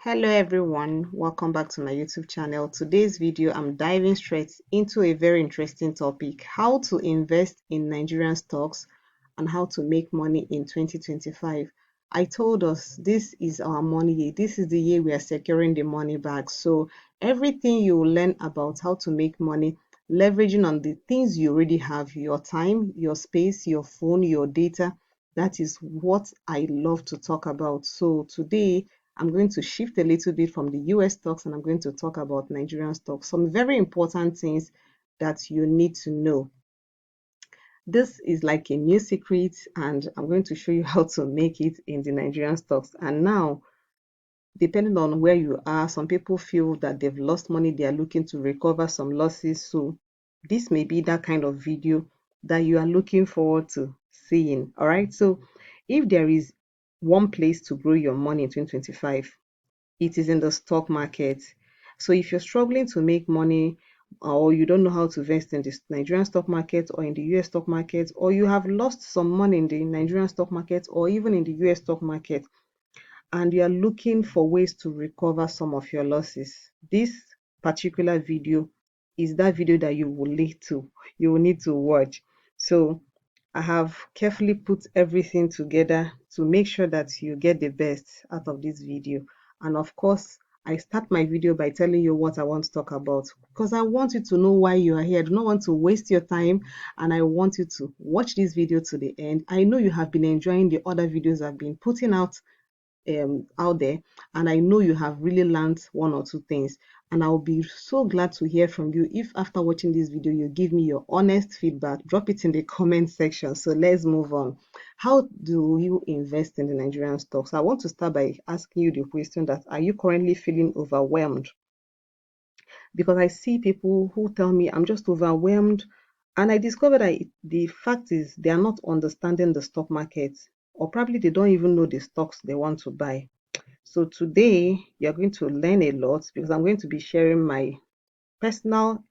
Hello everyone, welcome back to my YouTube channel. Today's video, I'm diving straight into a very interesting topic: how to invest in Nigerian stocks and how to make money in 2025. I told us this is our money year. This is the year we are securing the money back. So everything you will learn about how to make money, leveraging on the things you already have, your time, your space, your phone, your data. That is what I love to talk about. So today I'm going to shift a little bit from the US stocks and I'm going to talk about Nigerian stocks. Some very important things that you need to know. This is like a new secret, and I'm going to show you how to make it in the Nigerian stocks. And now, depending on where you are, some people feel that they've lost money, they are looking to recover some losses. So, this may be that kind of video that you are looking forward to seeing. All right. So, if there is one place to grow your money in 2025, it is in the stock market. So if you're struggling to make money, or you don't know how to invest in the Nigerian stock market or in the US stock market, or you have lost some money in the Nigerian stock market or even in the US stock market, and you are looking for ways to recover some of your losses, this particular video is that video that you will need to watch. So I have carefully put everything together to make sure that you get the best out of this video. And of course, I start my video by telling you what I want to talk about, because I want you to know why you are here. I do not want to waste your time, and I want you to watch this video to the end. I know you have been enjoying the other videos I've been putting out there, and I know you have really learned one or two things, and I'll be so glad to hear from you if after watching this video you give me your honest feedback. Drop it in the comment section. So let's move on. How do you invest in the Nigerian stocks? I want to start by asking you the question: that are you currently feeling overwhelmed? Because I see people who tell me I'm just overwhelmed, and I discovered that the fact is they are not understanding the stock market, or probably they don't even know the stocks they want to buy. So today you're going to learn a lot, because I'm going to be sharing my personal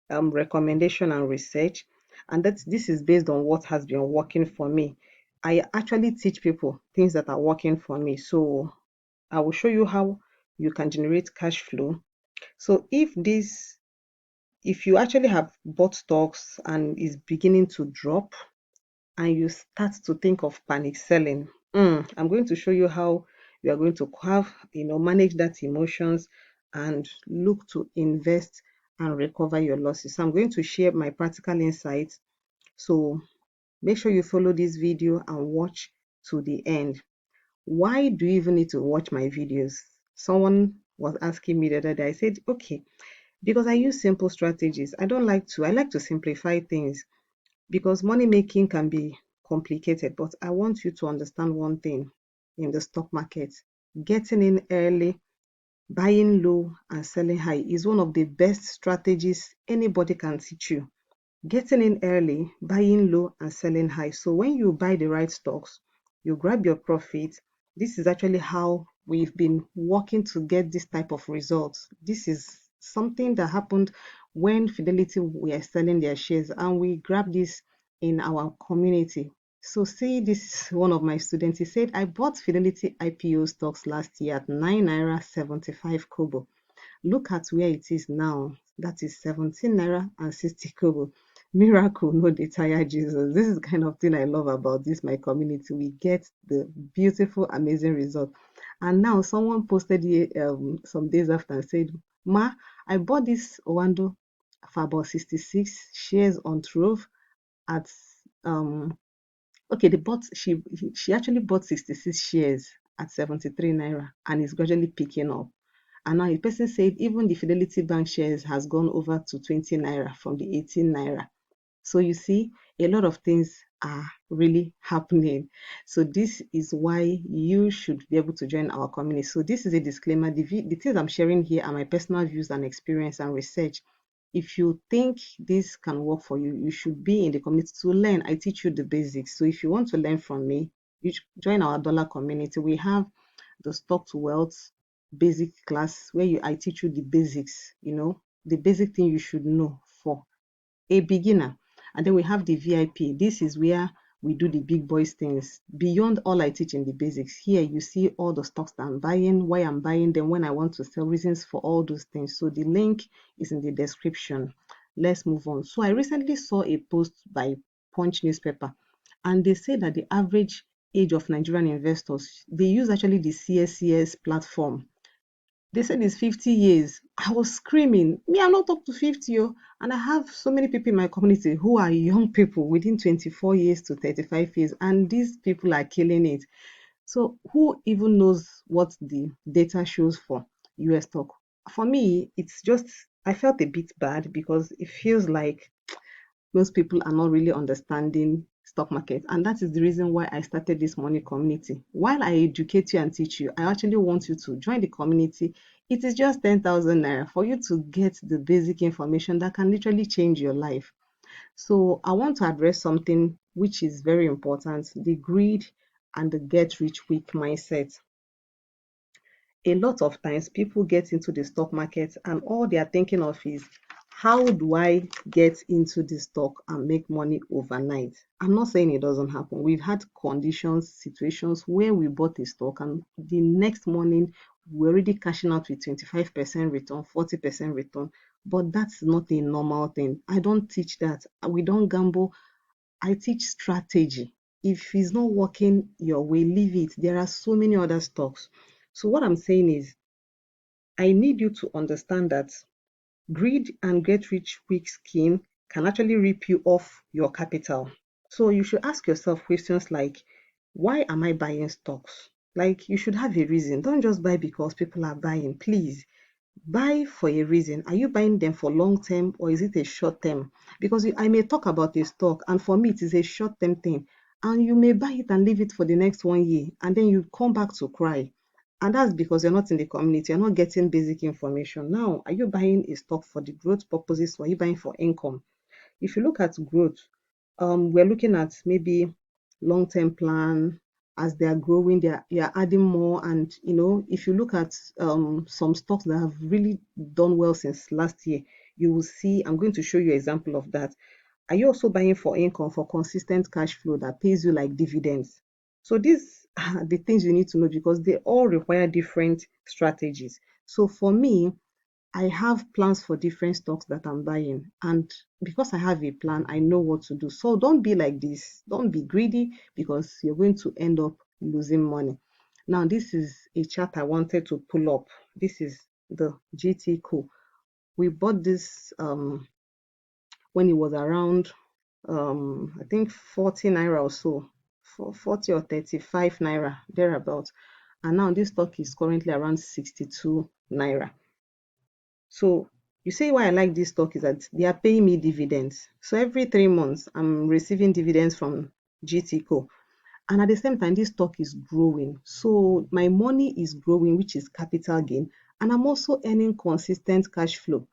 recommendation and research, and that this is based on what has been working for me. I actually teach people things that are working for me. So I will show you how you can generate cash flow. So if you actually have bought stocks and is beginning to drop, and you start to think of panic selling, I'm going to show you how you are going to manage that emotions and look to invest and recover your losses. So I'm going to share my practical insights. So make sure you follow this video and watch to the end. Why do you even need to watch my videos? Someone was asking me the other day. I said, okay, because I use simple strategies. I like to simplify things, because money making can be complicated. But I want you to understand one thing in the stock market: getting in early, buying low, and selling high is one of the best strategies anybody can teach you. Getting in early, buying low, and selling high. So when you buy the right stocks, you grab your profit. This is actually how we've been working to get this type of results. This is something that happened when Fidelity were selling their shares, and we grabbed this in our community. So see, this is one of my students. He said, I bought Fidelity IPO stocks last year at 9 naira 75 kobo. Look at where it is now. That is 17 naira and 60 kobo. Miracle no dey tire Jesus. This is the kind of thing I love about this my community. We get the beautiful, amazing result. And now someone posted here some days after and said, Ma, I bought this Owando for about 66 shares on Trove at okay, she actually bought 66 shares at 73 naira, and it's gradually picking up. And now the person said even the Fidelity Bank shares has gone over to 20 naira from the 18 naira. So you see, a lot of things are really happening. So this is why you should be able to join our community. So this is a disclaimer. The things I'm sharing here are my personal views and experience and research. If you think this can work for you, you should be in the community to learn. I teach you the basics. So if you want to learn from me, you join our dollar community. We have the stock to wealth basic class where I teach you the basics, the basic thing you should know for a beginner. And then we have the VIP. This is where we do the big boys things. Beyond all I teach in the basics, here you see all the stocks that I'm buying, why I'm buying them, when I want to sell, reasons for all those things. So the link is in the description. Let's move on. So I recently saw a post by Punch newspaper, and they say that the average age of Nigerian investors, they use actually the CSCS platform. They said it's 50 years. I was screaming, me, I'm not up to 50, oh. And I have so many people in my community who are young people within 24 years to 35 years, and these people are killing it. So who even knows what the data shows for US stock? For me, it's just, I felt a bit bad because it feels like most people are not really understanding stock market, and that is the reason why I started this money community. While I educate you and teach you, I actually want you to join the community. It is just 10,000 naira for you to get the basic information that can literally change your life. So I want to address something which is very important: the greed and the get rich quick mindset. A lot of times people get into the stock market and all they are thinking of is, how do I get into the stock and make money overnight? I'm not saying it doesn't happen. We've had conditions, situations where we bought a stock and the next morning we're already cashing out with 25% return, 40% return. But that's not a normal thing. I don't teach that. We don't gamble. I teach strategy. If it's not working your way, leave it. There are so many other stocks. So what I'm saying is, I need you to understand that greed and get rich quick scheme can actually rip you off your capital. So you should ask yourself questions like, why am I buying stocks? Like, you should have a reason. Don't just buy because people are buying. Please buy for a reason. Are you buying them for long term or is it a short term? Because I may talk about a stock and for me it is a short term thing, and you may buy it and leave it for the next 1 year and then you come back to cry. And that's because you're not in the community, you're not getting basic information. Now, are you buying a stock for the growth purposes or are you buying for income? If you look at growth, we're looking at maybe long-term plan. As they are growing, you're adding more. And if you look at some stocks that have really done well since last year, you will see. I'm going to show you an example of that. Are you also buying for income, for consistent cash flow that pays you like dividends? So these are the things you need to know because they all require different strategies. So for me, I have plans for different stocks that I'm buying. And because I have a plan, I know what to do. So don't be like this. Don't be greedy because you're going to end up losing money. Now, this is a chart I wanted to pull up. This is the GT Co. We bought this when it was around, I think 40 naira or so, for 40 or 35 naira, thereabout. And now this stock is currently around 62 naira. So you say why I like this stock is that they are paying me dividends. So every 3 months, I'm receiving dividends from GTCO. And at the same time, this stock is growing. So my money is growing, which is capital gain. And I'm also earning consistent cash flow.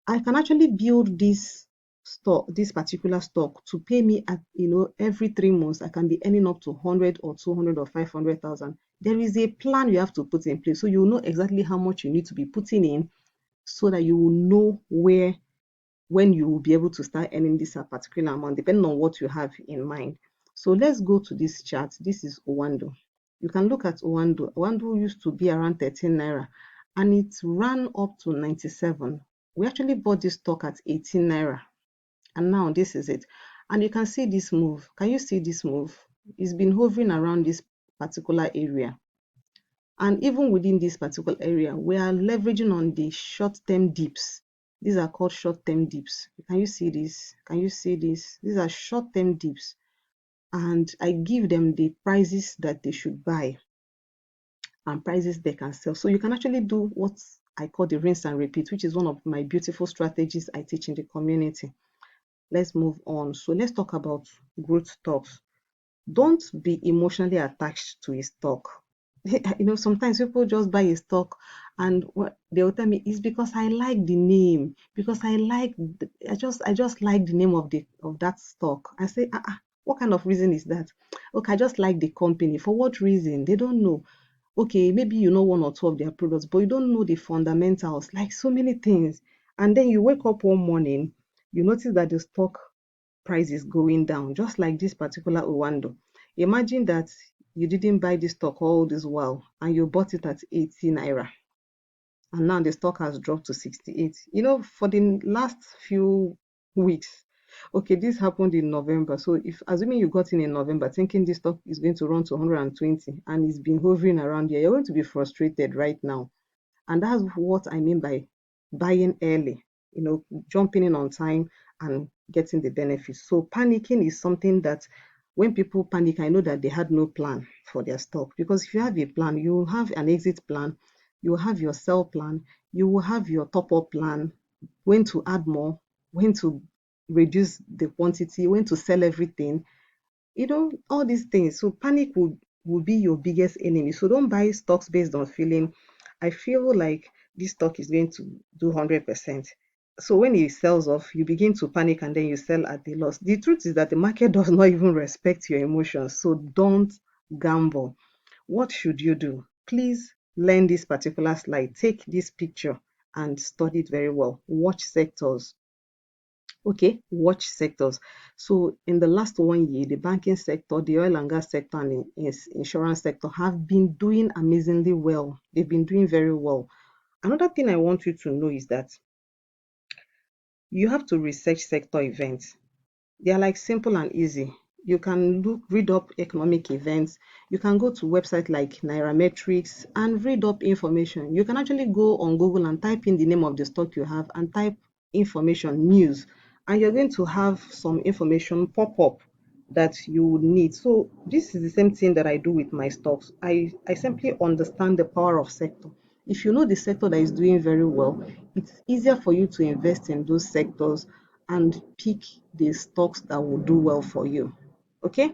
I can actually build this stock, this particular stock, to pay me at every 3 months. I can be earning up to 100 or 200 or 500,000. There is a plan you have to put in place, so you know exactly how much you need to be putting in so that you will know when you will be able to start earning this particular amount, depending on what you have in mind. So let's go to this chart. This is Owando. You can look at Owando. Owando used to be around 13 naira and it ran up to 97. We actually bought this stock at 18 naira and now this is it. And you can see this move. Can you see this move? It's been hovering around this particular area. And even within this particular area, we are leveraging on the short-term dips. These are called short-term dips. Can you see this? Can you see this? These are short-term dips. And I give them the prices that they should buy and prices they can sell. So you can actually do what I call the rinse and repeat, which is one of my beautiful strategies I teach in the community. Let's move on. So let's talk about growth stocks. Don't be emotionally attached to a stock. Sometimes people just buy a stock and what they will tell me is because I like the name, because I just like the name of that stock. I say, what kind of reason is that? Okay, I just like the company. For what reason? They don't know. Okay, maybe you know one or two of their products, but you don't know the fundamentals, like so many things. And then you wake up one morning, you notice that the stock price is going down, just like this particular Owando. Imagine that you didn't buy this stock all this while and you bought it at 80 naira, and now the stock has dropped to 68. For the last few weeks, okay, this happened in November. So if assuming you got in November thinking this stock is going to run to 120 and it's been hovering around here, you're going to be frustrated right now. And that's what I mean by buying early, jumping in on time and getting the benefits. So panicking is something that when people panic, I know that they had no plan for their stock. Because if you have a plan, you will have an exit plan, you will have your sell plan, you will have your top up plan, when to add more, when to reduce the quantity, when to sell everything, all these things. So panic will be your biggest enemy. So don't buy stocks based on feeling. I feel like this stock is going to do 100%. So when it sells off, you begin to panic and then you sell at the loss. The truth is that the market does not even respect your emotions. So don't gamble. What should you do? Please learn this particular slide. Take this picture and study it very well. Watch sectors. Okay, watch sectors. So in the last 1 year, the banking sector, the oil and gas sector, and insurance sector have been doing amazingly well. They've been doing very well. Another thing I want you to know is that you have to research sector events. They are like simple and easy. You can read up economic events. You can go to websites like Nairametrics and read up information. You can actually go on Google and type in the name of the stock you have and type information, news, and you're going to have some information pop up that you would need. So this is the same thing that I do with my stocks. I simply understand the power of sector. If you know the sector that is doing very well, it's easier for you to invest in those sectors and pick the stocks that will do well for you. Okay?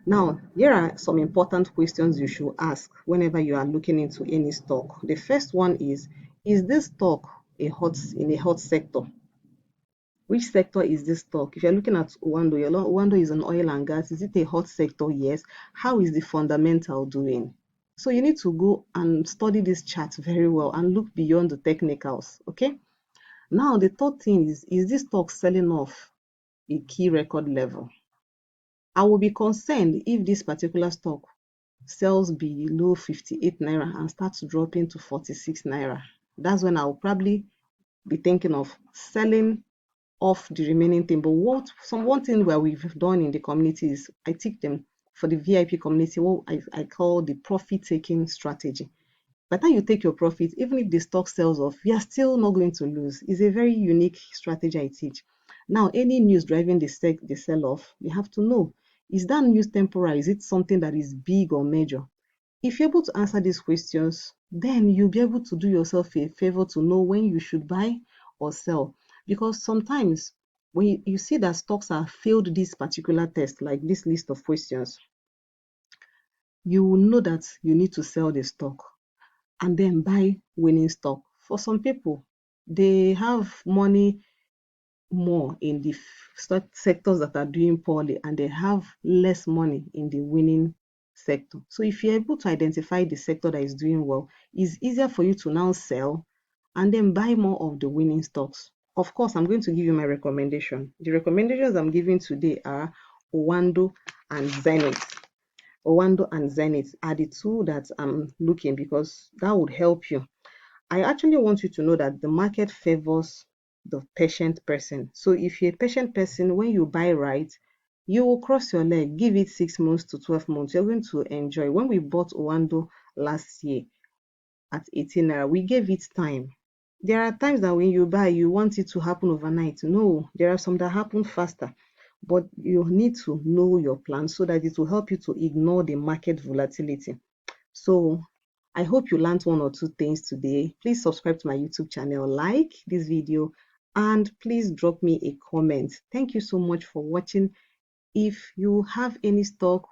Now, here are some important questions you should ask whenever you are looking into any stock. The first one is this stock in a hot sector? Which sector is this stock? If you're looking at Owando is an oil and gas. Is it a hot sector? Yes. How is the fundamental doing? So you need to go and study this chart very well and look beyond the technicals. Okay? Now, the third thing is this stock selling off a key record level? I will be concerned if this particular stock sells below 58 naira and starts dropping to 46 naira. That's when I'll probably be thinking of selling off the remaining thing. But one thing where we've done in the community is I take them for the VIP community, what I call the profit taking strategy. By the time you take your profit, even if the stock sells off, you are still not going to lose. It's a very unique strategy I teach. Now, any news driving the sell off, you have to know, is that news temporary? Is it something that is big or major? If you're able to answer these questions, then you'll be able to do yourself a favor to know when you should buy or sell. Because sometimes when you see that stocks have failed this particular test, like this list of questions, you will know that you need to sell the stock and then buy winning stock. For some people, they have money more in the sectors that are doing poorly and they have less money in the winning sector. So if you're able to identify the sector that is doing well, it's easier for you to now sell and then buy more of the winning stocks. Of course, I'm going to give you my recommendation. The recommendations I'm giving today are Owando and Zenith. Owando and Zenith are the two that I'm looking because that would help you. I actually want you to know that the market favors the patient person. So if you're a patient person, when you buy right, you will cross your leg, give it 6 months to 12 months. You're going to enjoy. When we bought Owando last year at 18 naira, we gave it time. There are times that when you buy, you want it to happen overnight. No, there are some that happen faster. But you need to know your plan so that it will help you to ignore the market volatility. So I hope you learned one or two things today. Please subscribe to my YouTube channel, like this video, and please drop me a comment. Thank you so much for watching. If you have any stock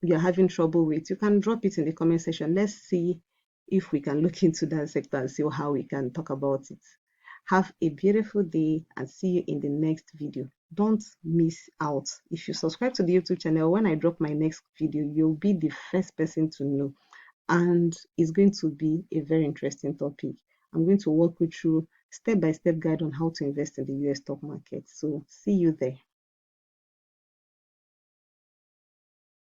you're having trouble with, you can drop it in the comment section. Let's see if we can look into that sector and see how we can talk about it. Have a beautiful day and see you in the next video. Don't miss out. If you subscribe to the YouTube channel, when I drop my next video, you'll be the first person to know. And it's going to be a very interesting topic. I'm going to walk you through step-by-step guide on how to invest in the US stock market. So see you there.